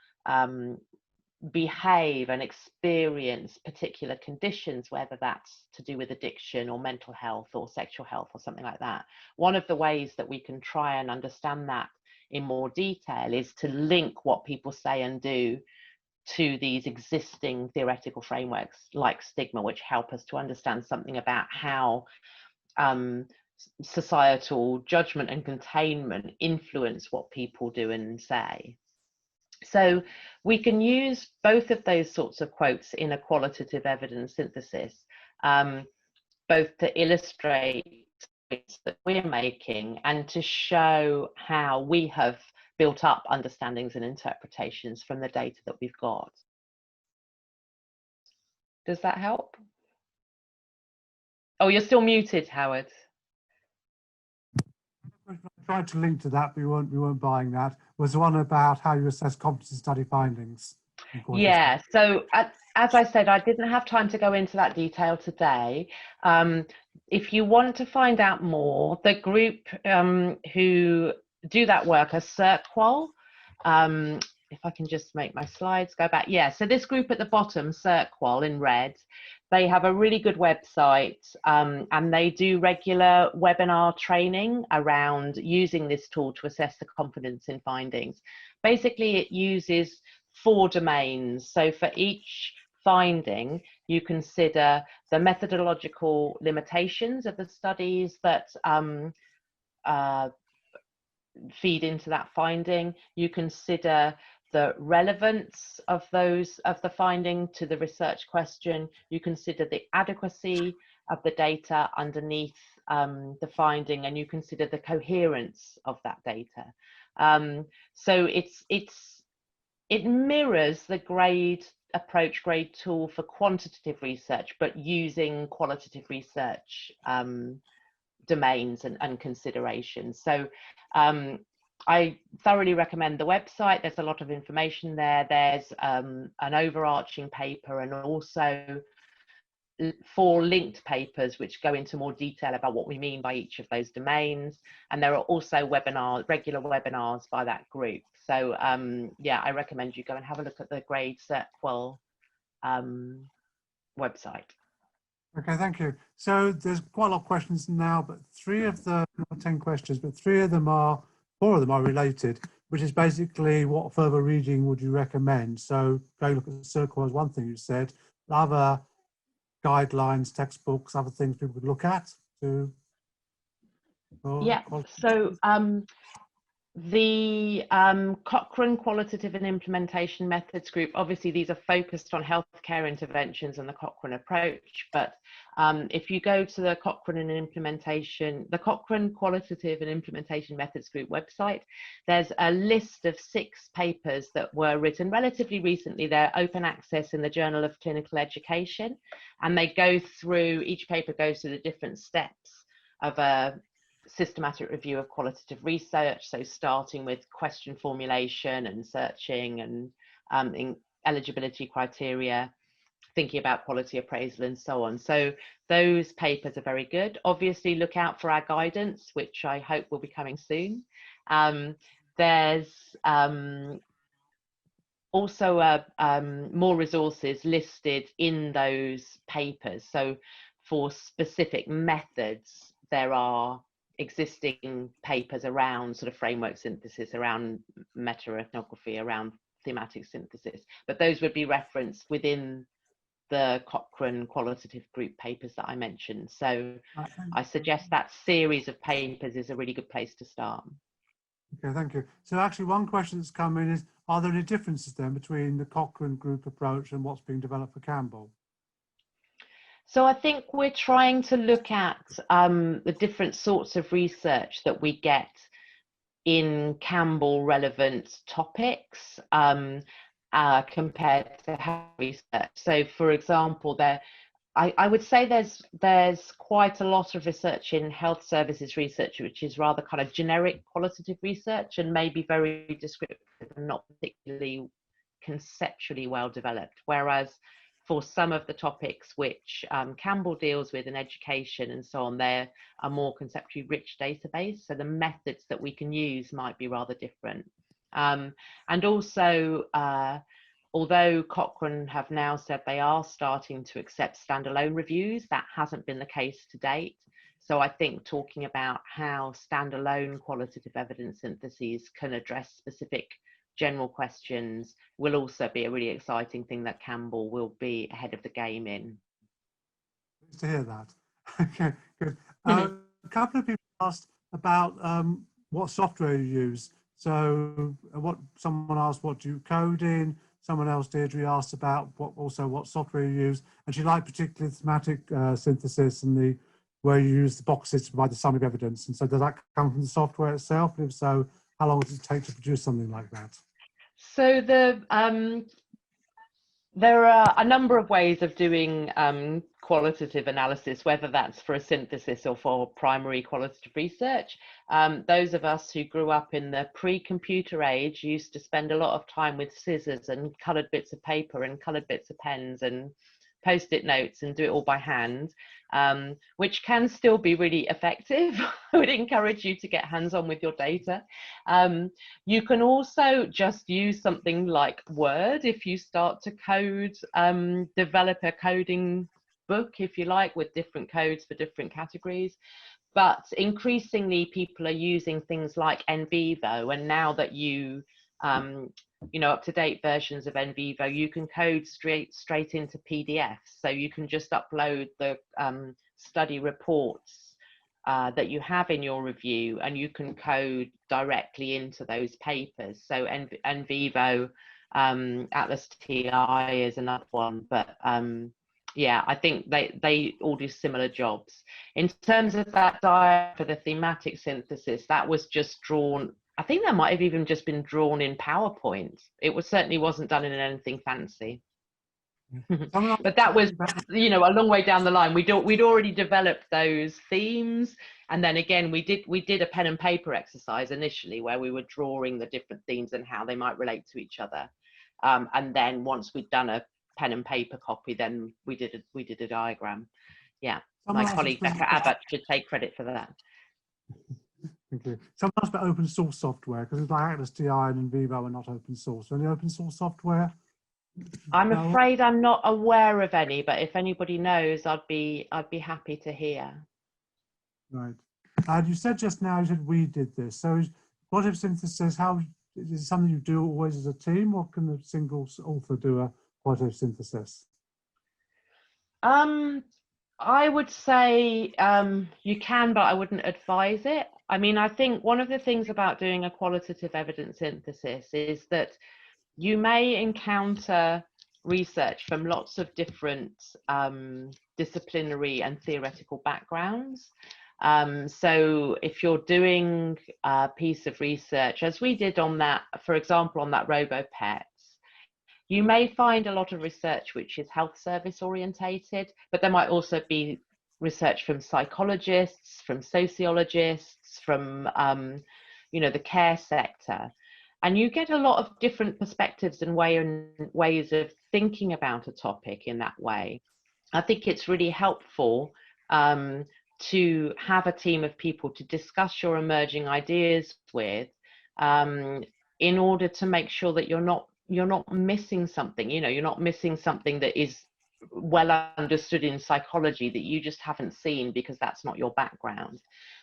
behave and experience particular conditions, whether that's to do with addiction or mental health or sexual health or something like that, one of the ways that we can try and understand that in more detail is to link what people say and do to these existing theoretical frameworks like stigma, which help us to understand something about how societal judgment and containment influence what people do and say. So we can use both of those sorts of quotes in a qualitative evidence synthesis, both to illustrate that we're making and to show how we have built up understandings and interpretations from the data that we've got. Does that help? Oh, you're still muted, Howard. I tried to link to that, but we weren't buying that. Was the one about how you assess competency study findings? Yeah, so as I said, I didn't have time to go into that detail today. If you want to find out more, the group who do that work are CertQual. If I can just make my slides go back. Yeah, so this group at the bottom, CertQual in red, they have a really good website and they do regular webinar training around using this tool to assess the confidence in findings. Basically, it uses 4 domains. So for each finding, you consider the methodological limitations of the studies that feed into that finding. You consider the relevance of the finding to the research question. You consider the adequacy of the data underneath the finding, and you consider the coherence of that data. So it mirrors the grade approach, grade tool for quantitative research, but using qualitative research domains and considerations. So I thoroughly recommend the website. There's a lot of information there. There's an overarching paper and also 4 linked papers which go into more detail about what we mean by each of those domains. And there are also webinars, regular webinars by that group. So yeah, I recommend you go and have a look at the Grade Cert Qual website. Okay, thank you. So there's quite a lot of questions now, but 3 of the, not 10 questions, but 4 of them are related, which is basically what further reading would you recommend? So go look at the circle as one thing you said, other guidelines, textbooks, other things people could look at to. Yeah, so the Cochrane Qualitative and Implementation Methods group, obviously these are focused on healthcare interventions and the Cochrane approach, but if you go to the Cochrane Qualitative and Implementation Methods group website, there's a list of 6 papers that were written relatively recently. They're open access in the Journal of Clinical Education, and they go through, each paper goes through the different steps of a systematic review of qualitative research, so starting with question formulation and searching and in eligibility criteria, thinking about quality appraisal and so on. So those papers are very good. Obviously look out for our guidance, which I hope will be coming soon. There's also more resources listed in those papers. So for specific methods, there are existing papers around sort of framework synthesis, around meta-ethnography, around thematic synthesis, but those would be referenced within the Cochrane qualitative group papers that I mentioned. So I suggest that series of papers is a really good place to start. Okay, thank you. So actually one question that's come in is, are there any differences then between the Cochrane group approach and what's being developed for Campbell? So I think we're trying to look at the different sorts of research that we get in Campbell relevant topics compared to health research. So for example, I would say there's quite a lot of research in health services research, which is rather kind of generic qualitative research and maybe very descriptive and not particularly conceptually well developed. Whereas for some of the topics which Campbell deals with in education and so on, they're a more conceptually rich database. So the methods that we can use might be rather different. And also, although Cochrane have now said they are starting to accept standalone reviews, that hasn't been the case to date. So I think talking about how standalone qualitative evidence syntheses can address specific general questions will also be a really exciting thing that Campbell will be ahead of the game in. Pleased to hear that. Okay, good. A couple of people asked about what software you use. So someone asked, what do you code in? Someone else, Deirdre, asked about what software you use, and she liked particularly thematic synthesis and where you use the boxes to provide the summary of evidence. And so does that come from the software itself? And if so, how long does it take to produce something like that? So there are a number of ways of doing qualitative analysis, whether that's for a synthesis or for primary qualitative research. Those of us who grew up in the pre-computer age used to spend a lot of time with scissors and coloured bits of paper and coloured bits of pens and post-it notes and do it all by hand, which can still be really effective. I would encourage you to get hands-on with your data. You can also just use something like Word if you start to code, develop a coding book, if you like, with different codes for different categories. But increasingly people are using things like NVivo, and now that you know, up-to-date versions of NVivo, you can code straight into PDFs. So you can just upload the study reports that you have in your review, and you can code directly into those papers. So NVivo, Atlas TI is another one, but Yeah, I think they all do similar jobs. In terms of that diagram for the thematic synthesis, that was just drawn. I think that might have even just been drawn in PowerPoint. It was certainly wasn't done in anything fancy. But that was, you know, a long way down the line. We'd already developed those themes, and then again we did a pen and paper exercise initially where we were drawing the different themes and how they might relate to each other. And then once we'd done a pen and paper copy, then we did a diagram. Yeah, my colleague Becca Abbott should take credit for that. Thank you. Someone asked about open source software, because it's like Atlas TI and Vivo are not open source. Any open source software? I'm afraid I'm not aware of any, but if anybody knows, I'd be happy to hear. Right. You said just now, you said we did this. So qualitative synthesis, how is it something you do always as a team, or can a single author do a qualitative synthesis? I would say you can, but I wouldn't advise it. I mean, I think one of the things about doing a qualitative evidence synthesis is that you may encounter research from lots of different disciplinary and theoretical backgrounds. So if you're doing a piece of research, as we did on that, for example, on that RoboPets, you may find a lot of research which is health service orientated, but there might also be research from psychologists, from sociologists, from you know, the care sector. And you get a lot of different perspectives and ways of thinking about a topic in that way. I think it's really helpful to have a team of people to discuss your emerging ideas with, in order to make sure that you're not missing something. You know, you're not missing something that is well understood in psychology that you just haven't seen because that's not your background.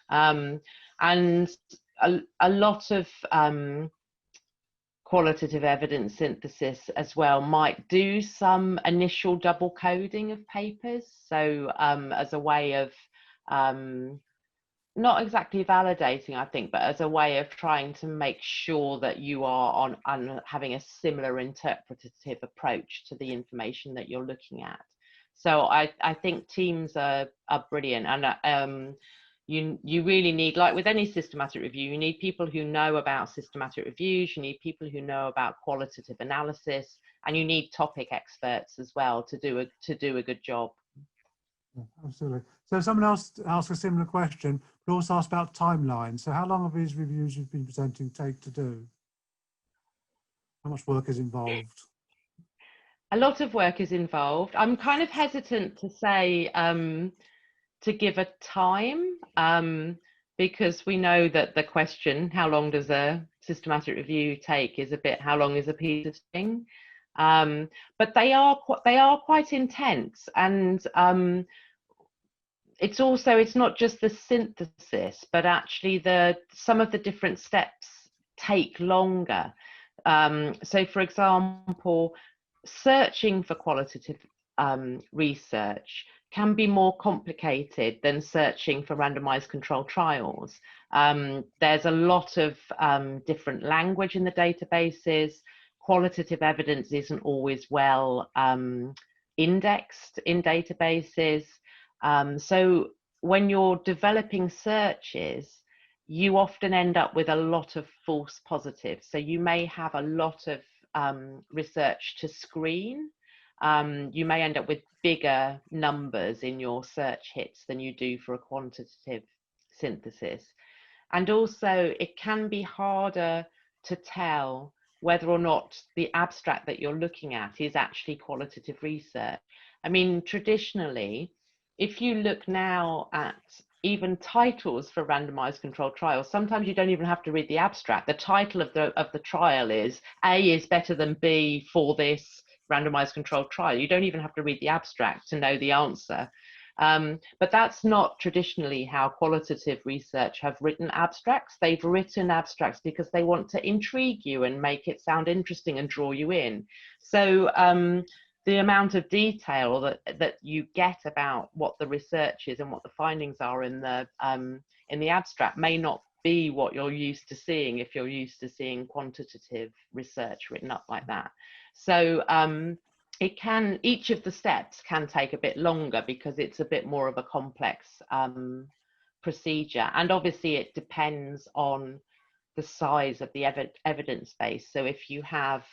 And a lot of qualitative evidence synthesis as well might do some initial double coding of papers. So as a way of not exactly validating, I think, but as a way of trying to make sure that you are on having a similar interpretative approach to the information that you're looking at. So I think teams are brilliant, and you really need, like with any systematic review, you need people who know about systematic reviews, you need people who know about qualitative analysis, and you need topic experts as well to do a good job. Absolutely. So someone else asked a similar question, but also asked about timelines. So how long have these reviews you've been presenting take to do? How much work is involved? A lot of work is involved. I'm kind of hesitant to say to give a time, because we know that the question, how long does a systematic review take, is a bit, how long is a piece of thing? But they are quite intense, and it's not just the synthesis, but actually some of the different steps take longer. So for example, searching for qualitative research can be more complicated than searching for randomized controlled trials. There's a lot of different language in the databases. Qualitative evidence isn't always well indexed in databases. So when you're developing searches, you often end up with a lot of false positives. So you may have a lot of research to screen. You may end up with bigger numbers in your search hits than you do for a quantitative synthesis. And also it can be harder to tell whether or not the abstract that you're looking at is actually qualitative research. I mean, traditionally, if you look now at even titles for randomized controlled trials, sometimes you don't even have to read the abstract. The title of the trial is A is better than B for this randomized controlled trial. You don't even have to read the abstract to know the answer. But that's not traditionally how qualitative research have written abstracts. They've written abstracts because they want to intrigue you and make it sound interesting and draw you in. So the amount of detail that you get about what the research is and what the findings are in the abstract may not be what you're used to seeing if you're used to seeing quantitative research written up like that. So each of the steps can take a bit longer because it's a bit more of a complex procedure, and obviously it depends on the size of the evidence base. So if you have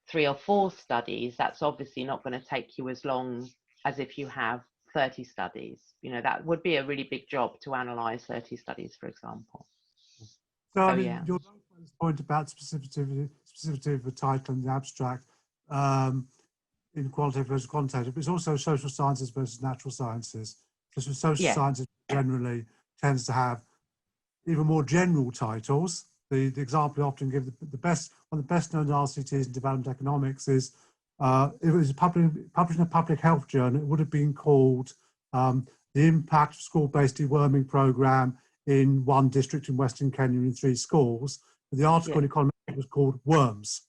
3 or 4 studies, that's obviously not going to take you as long as if you have 30 studies. You know, that would be a really big job to analyze 30 studies, for example. So, I mean, yeah. your point about specificity of the title and the abstract in qualitative versus quantitative, it's also social sciences versus natural sciences. Because social sciences generally tends to have even more general titles. The example I often give, one of the best known RCTs in development economics is, it was published in a public health journal. It would have been called the impact of school-based deworming program in one district in Western Kenya in 3 schools. The article in Economics was called Worms.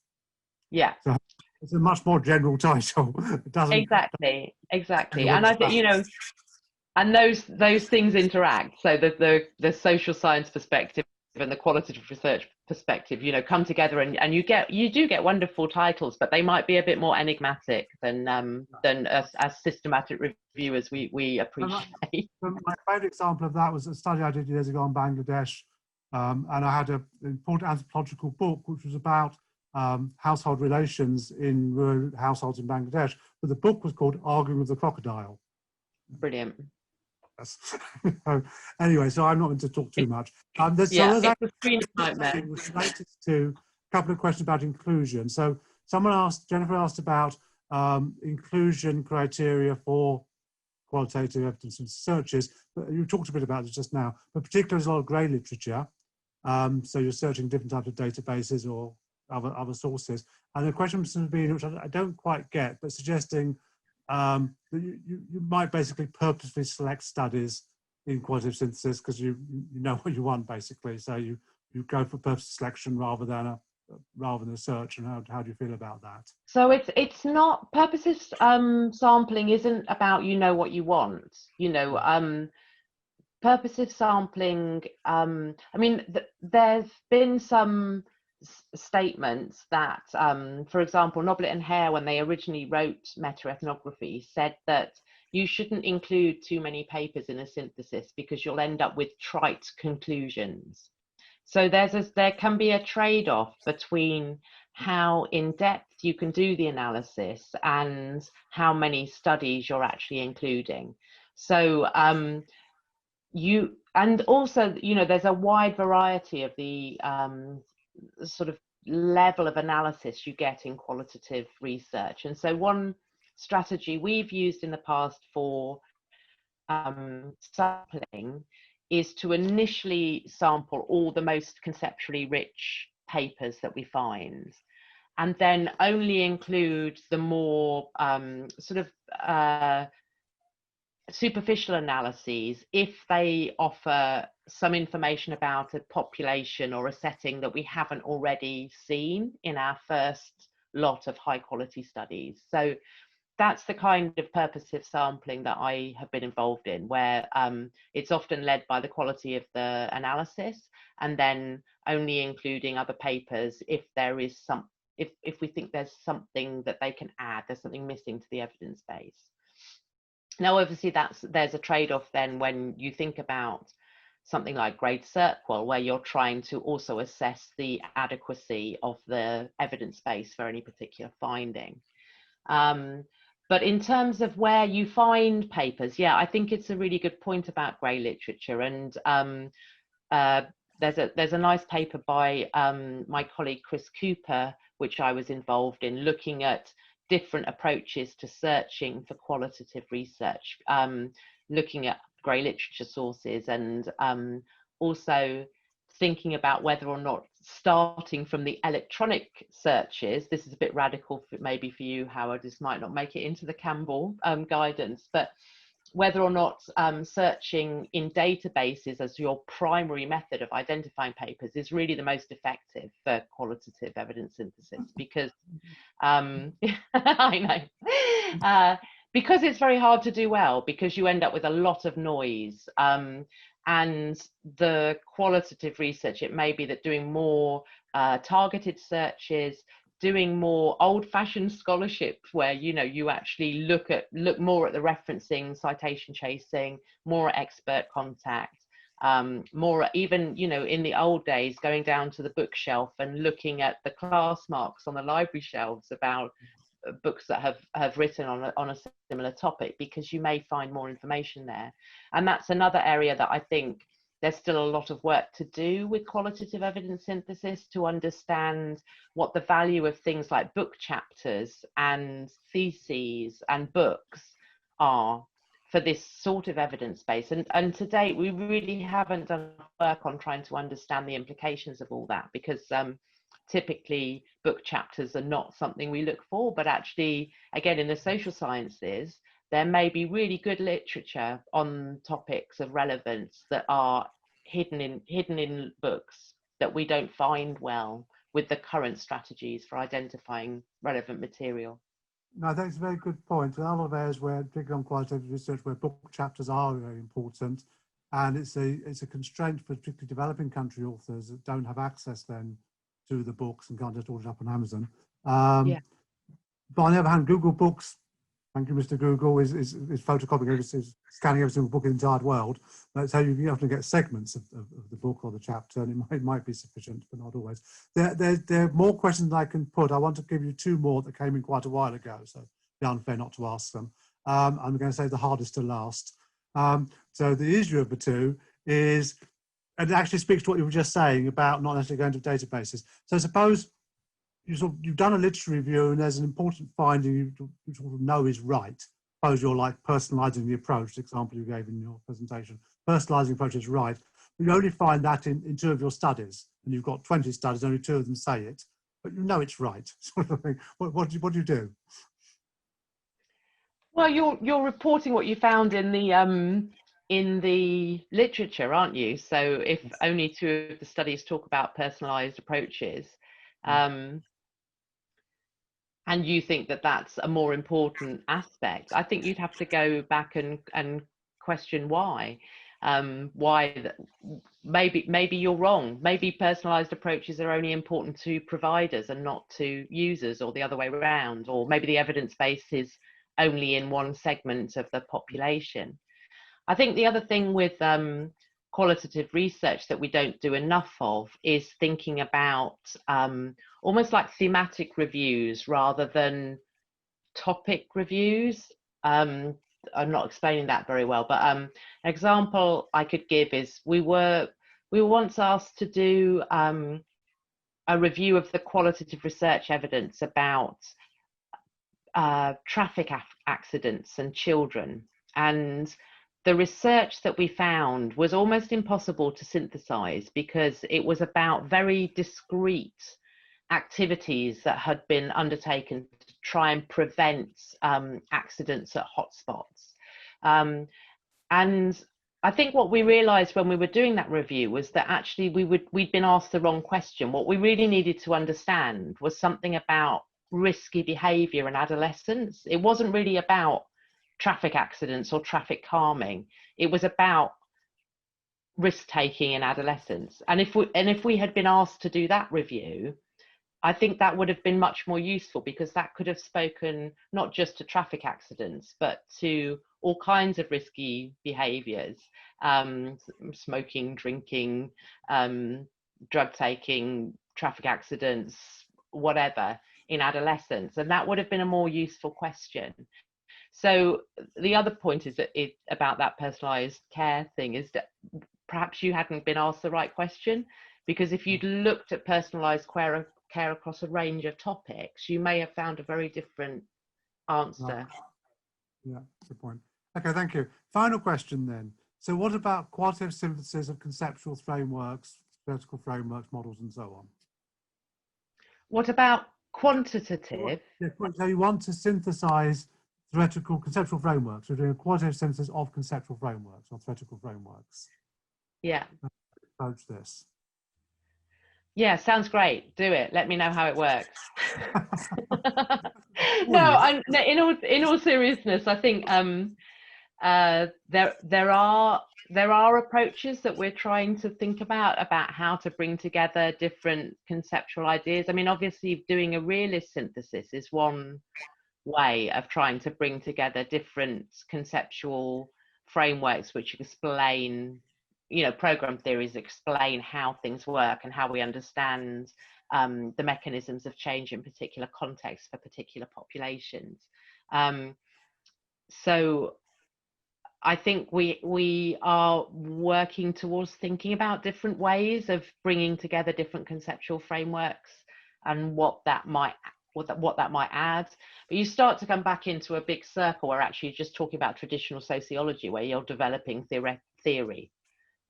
Yeah. So it's a much more general title. It doesn't exactly. And I think, you know, and those things interact. So the social science perspective and the qualitative research perspective, you know, come together, and you do get wonderful titles, but they might be a bit more enigmatic than as systematic reviewers we appreciate. My favourite example of that was a study I did years ago in Bangladesh, and I had an important anthropological book which was about household relations in rural households in Bangladesh, but the book was called Arguing with the Crocodile. Brilliant. Anyway, so I'm not going to talk too much. It's a screen nightmare. Was related to a couple of questions about inclusion. So Jennifer asked about inclusion criteria for qualitative evidence and searches. But you talked a bit about it just now, but particularly there's a lot of grey literature. So you're searching different types of databases or other sources. And the question has been, which I don't quite get, but suggesting that you might basically purposely select studies in qualitative synthesis because you know what you want, basically. So you go for purpose selection rather than a search. And how do you feel about that? So it's not, purposive sampling isn't about you know what you want. You know, purposive sampling. I mean, there's been some statements that, for example, Noblet and Hare, when they originally wrote meta-ethnography, said that you shouldn't include too many papers in a synthesis because you'll end up with trite conclusions. So there can be a trade-off between how in-depth you can do the analysis and how many studies you're actually including. So and also, you know, there's a wide variety of the sort of level of analysis you get in qualitative research. And so one strategy we've used in the past for sampling is to initially sample all the most conceptually rich papers that we find, and then only include the more sort of superficial analyses if they offer some information about a population or a setting that we haven't already seen in our first lot of high quality studies. So that's the kind of purposive sampling that I have been involved in, where it's often led by the quality of the analysis, and then only including other papers if there is if we think there's something that they can add, there's something missing to the evidence base. Now, obviously, there's a trade-off then when you think about something like grade cert-qual, where you're trying to also assess the adequacy of the evidence base for any particular finding. But in terms of where you find papers, yeah, I think it's a really good point about grey literature. And there's a nice paper by my colleague Chris Cooper, which I was involved in, looking at different approaches to searching for qualitative research, looking at grey literature sources, and also thinking about whether or not starting from the electronic searches, this is a bit radical maybe for you, Howard, this might not make it into the Campbell guidance, but whether or not searching in databases as your primary method of identifying papers is really the most effective for qualitative evidence synthesis, because I know, because it's very hard to do well, because you end up with a lot of noise. And the qualitative research, it may be that doing more targeted searches, doing more old-fashioned scholarship where, you know, you actually look more at the referencing, citation chasing, more at expert contact, more even, you know, in the old days, going down to the bookshelf and looking at the class marks on the library shelves about books that have written on a similar topic, because you may find more information there. And that's another area that I think there's still a lot of work to do with qualitative evidence synthesis, to understand what the value of things like book chapters and theses and books are for this sort of evidence base. And to date, we really haven't done work on trying to understand the implications of all that, because typically book chapters are not something we look for, but actually, again, in the social sciences, there may be really good literature on topics of relevance that are hidden in books that we don't find well with the current strategies for identifying relevant material. No, that's a very good point. There are a lot of areas where, particularly on qualitative research, where book chapters are very important, and it's a constraint for particularly developing country authors that don't have access then to the books and can't just order it up on Amazon. Yeah. But on the other hand, Google Books, thank you, Mr. Google, is photocopying, is scanning every single book in the entire world. So you often get segments of the book or the chapter, and it might be sufficient, but not always. There are more questions I can put. I want to give you two more that came in quite a while ago, so it'd be unfair not to ask them. I'm going to say the hardest to last. So the easier of the two is, and it actually speaks to what you were just saying about not necessarily going to databases. So suppose you've done a literature review and there's an important finding you sort of know is right. Suppose you're like personalising the approach, the example you gave in your presentation. Personalising the approach is right. But you only find that in 2 of your studies, and you've got 20 studies, only 2 of them say it, but you know it's right. Sort of thing. What do you do? Well, you're reporting what you found in the literature, aren't you? So if only 2 of the studies talk about personalised approaches, and you think that that's a more important aspect, I think you'd have to go back and question why. Maybe you're wrong. Maybe personalised approaches are only important to providers and not to users, or the other way around. Or maybe the evidence base is only in one segment of the population. I think the other thing with qualitative research that we don't do enough of is thinking about almost like thematic reviews rather than topic reviews. I'm not explaining that very well, but an example I could give is we were once asked to do a review of the qualitative research evidence about traffic accidents and children, and the research that we found was almost impossible to synthesize because it was about very discrete activities that had been undertaken to try and prevent accidents at hotspots. And I think what we realized when we were doing that review was that actually we'd been asked the wrong question. What we really needed to understand was something about risky behavior in adolescence. It wasn't really about traffic accidents or traffic calming. It was about risk taking in adolescence. And if we had been asked to do that review, I think that would have been much more useful, because that could have spoken not just to traffic accidents, but to all kinds of risky behaviors, smoking, drinking, drug taking, traffic accidents, whatever, in adolescence. And that would have been a more useful question. So the other point is that about that personalised care thing is that perhaps you hadn't been asked the right question, because if you'd looked at personalised care across a range of topics, you may have found a very different answer. Yeah, good point. Okay, thank you. Final question then. So what about qualitative synthesis of conceptual frameworks, theoretical frameworks, models, and so on? What about quantitative? Yeah, so you want to synthesize theoretical conceptual frameworks. We're doing a qualitative synthesis of conceptual frameworks or theoretical frameworks. Yeah. Approach this. Yeah, sounds great. Do it. Let me know how it works. No, in all seriousness, I think There are approaches that we're trying to think about how to bring together different conceptual ideas. I mean, obviously doing a realist synthesis is one way of trying to bring together different conceptual frameworks which explain, you know, program theories explain how things work and how we understand the mechanisms of change in particular contexts for particular populations. So I think we are working towards thinking about different ways of bringing together different conceptual frameworks and what that might add. But you start to come back into a big circle where actually you're just talking about traditional sociology, where you're developing theory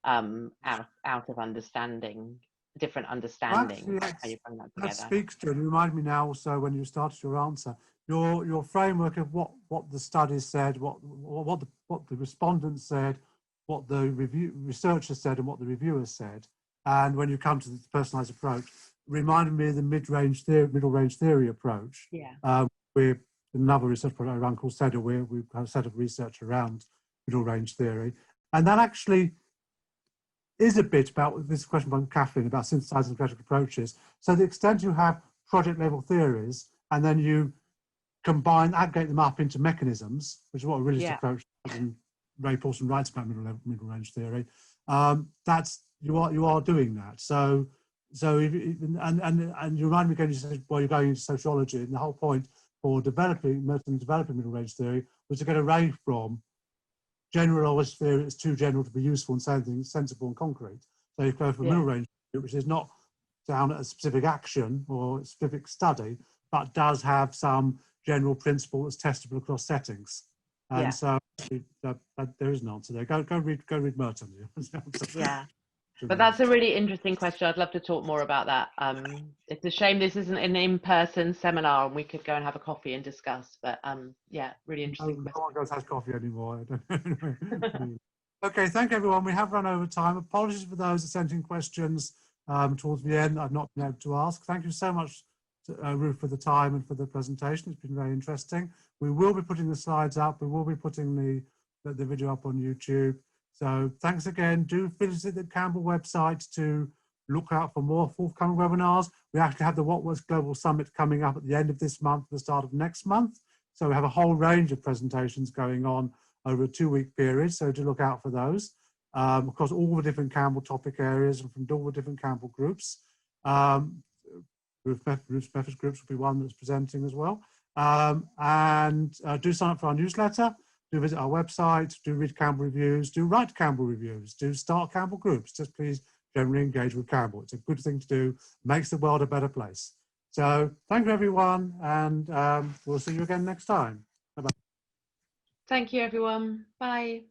out of understanding, different understanding. Actually, How you bring that that together. speaks to, and remind me now also when you started your answer, your framework of what the studies said, what the respondents said, what the researchers said, and what the reviewers said, and when you come to the personalised approach, reminded me of the middle range theory approach. Yeah. We're another research project around called SEDA, where we've got a set of research around middle range theory, and that actually is a bit about this question by Kathleen about synthesizing strategic approaches. So the extent you have project level theories and then you aggregate them up into mechanisms, which is what a realist approach does, and Ray Paulson writes about middle range theory. That's you are doing that. So if, and you remind me again, you said, well, you're going into sociology, and the whole point for developing middle range theory was to get away from generalist theory that's too general to be useful and something sensible and concrete. So you go for middle range theory, which is not down at a specific action or a specific study, but does have some general principle that's testable across settings. And so there is an answer there. Go read Merton. Yeah. But that's a really interesting question. I'd love to talk more about that. It's a shame this isn't an in-person seminar and we could go and have a coffee and discuss. But yeah, really interesting. No one goes has coffee anymore. Okay, thank you everyone. We have run over time. Apologies for those that sent in questions towards the end I've not been able to ask. Thank you so much, Ruth, for the time and for the presentation. It's been very interesting. We will be putting the slides up. We will be putting the video up on YouTube. So thanks again. Do visit the Campbell website to look out for more forthcoming webinars. We actually have the What Works Global Summit coming up at the end of this month, the start of next month. So we have a whole range of presentations going on over a 2-week period. So do look out for those across all the different Campbell topic areas and from all the different Campbell groups. Ruth Meffers groups will be one that's presenting as well. Do sign up for our newsletter. Do visit our website, do read Campbell reviews, do write Campbell reviews, do start Campbell groups. Just please generally engage with Campbell. It's a good thing to do, makes the world a better place. So thank you everyone, and we'll see you again next time. Bye-bye. Thank you everyone. Bye.